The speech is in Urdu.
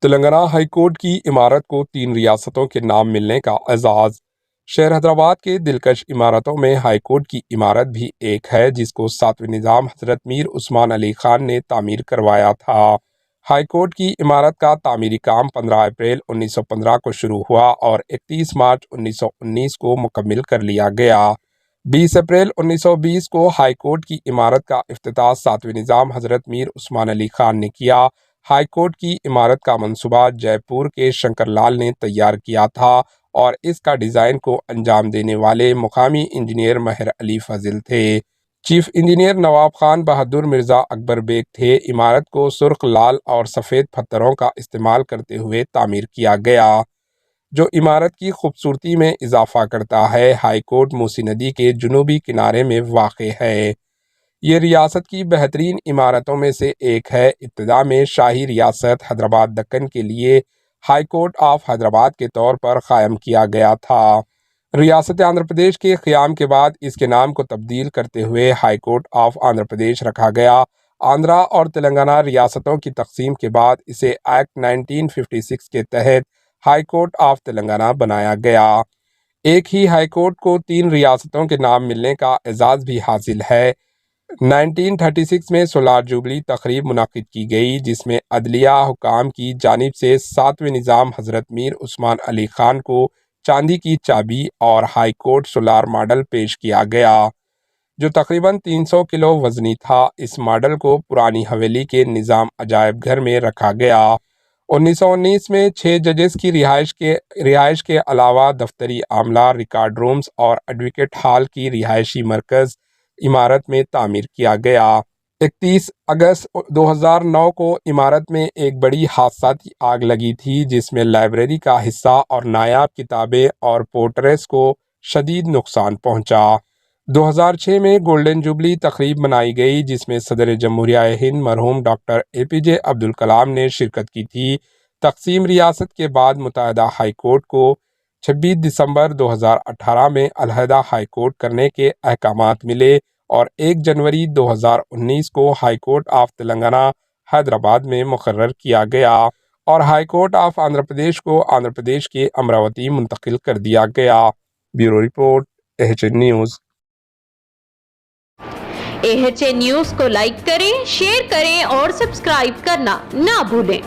تلنگانہ ہائی کورٹ کی عمارت کو 3 ریاستوں کے نام ملنے کا اعزاز۔ شہر حیدرآباد کے دلکش عمارتوں میں ہائی کورٹ کی عمارت بھی ایک ہے، جس کو 7ویں نظام حضرت میر عثمان علی خان نے تعمیر کروایا تھا۔ ہائی کورٹ کی عمارت کا تعمیری کام 15 اپریل 1915 کو شروع ہوا اور 31 مارچ 1919 کو مکمل کر لیا گیا۔ 20 اپریل 1920 کو ہائی کورٹ کی عمارت کا افتتاح 7ویں نظام حضرت میر عثمان علی خان نے کیا۔ ہائی کورٹ کی عمارت کا منصوبہ جے پور کے شنکر لال نے تیار کیا تھا اور اس کا ڈیزائن کو انجام دینے والے مقامی انجینئر مہر علی فضل تھے۔ چیف انجینئر نواب خان بہادر مرزا اکبر بیگ تھے۔ عمارت کو سرخ، لال اور سفید پتھروں کا استعمال کرتے ہوئے تعمیر کیا گیا، جو عمارت کی خوبصورتی میں اضافہ کرتا ہے۔ ہائی کورٹ موسی ندی کے جنوبی کنارے میں واقع ہے۔ یہ ریاست کی بہترین عمارتوں میں سے ایک ہے۔ ابتدا میں شاہی ریاست حیدرآباد دکن کے لیے ہائی کورٹ آف حیدرآباد کے طور پر قائم کیا گیا تھا۔ ریاست آندھرا پردیش کے قیام کے بعد اس کے نام کو تبدیل کرتے ہوئے high court of Andhra Pradesh رکھا گیا۔ آندھرا اور تلنگانہ ریاستوں کی تقسیم کے بعد اسے ایکٹ 1956 کے تحت ہائی کورٹ آف تلنگانہ بنایا گیا۔ ایک ہی ہائی کورٹ کو 3 ریاستوں کے نام ملنے کا اعزاز بھی حاصل ہے۔ 1936 میں سولار جوبلی تقریب منعقد کی گئی، جس میں عدلیہ حکام کی جانب سے 7ویں نظام حضرت میر عثمان علی خان کو چاندی کی چابی اور ہائی کورٹ سولار ماڈل پیش کیا گیا، جو تقریباً 300 کلو وزنی تھا۔ اس ماڈل کو پرانی حویلی کے نظام عجائب گھر میں رکھا گیا۔ 1919 میں 6 ججز کی رہائش کے علاوہ دفتری عملہ، ریکارڈ رومز اور ایڈوکیٹ ہال کی رہائشی مرکز عمارت میں تعمیر کیا گیا۔ 31 اگست 2009 کو عمارت میں ایک بڑی حادثاتی آگ لگی تھی، جس میں لائبریری کا حصہ اور نایاب کتابیں اور پورٹریٹس کو شدید نقصان پہنچا۔ 2006 میں گولڈن جوبلی تقریب منائی گئی، جس میں صدر جمہوریہ ہند مرحوم ڈاکٹر APJ عبدالکلام نے شرکت کی تھی۔ تقسیم ریاست کے بعد متحدہ ہائی کورٹ کو 26 دسمبر 2018 میں علیحدہ ہائی کورٹ کرنے کے احکامات ملے اور 1 جنوری 2019 کو high court of Telangana Hyderabad میں مقرر کیا گیا اور high court of Andhra Pradesh کو آندھرا پردیش کے امراوتی منتقل کر دیا گیا۔ Bureau report AHN news. AHN news کو لائک کریں، شیئر کریں اور سبسکرائب کرنا نہ بھولیں۔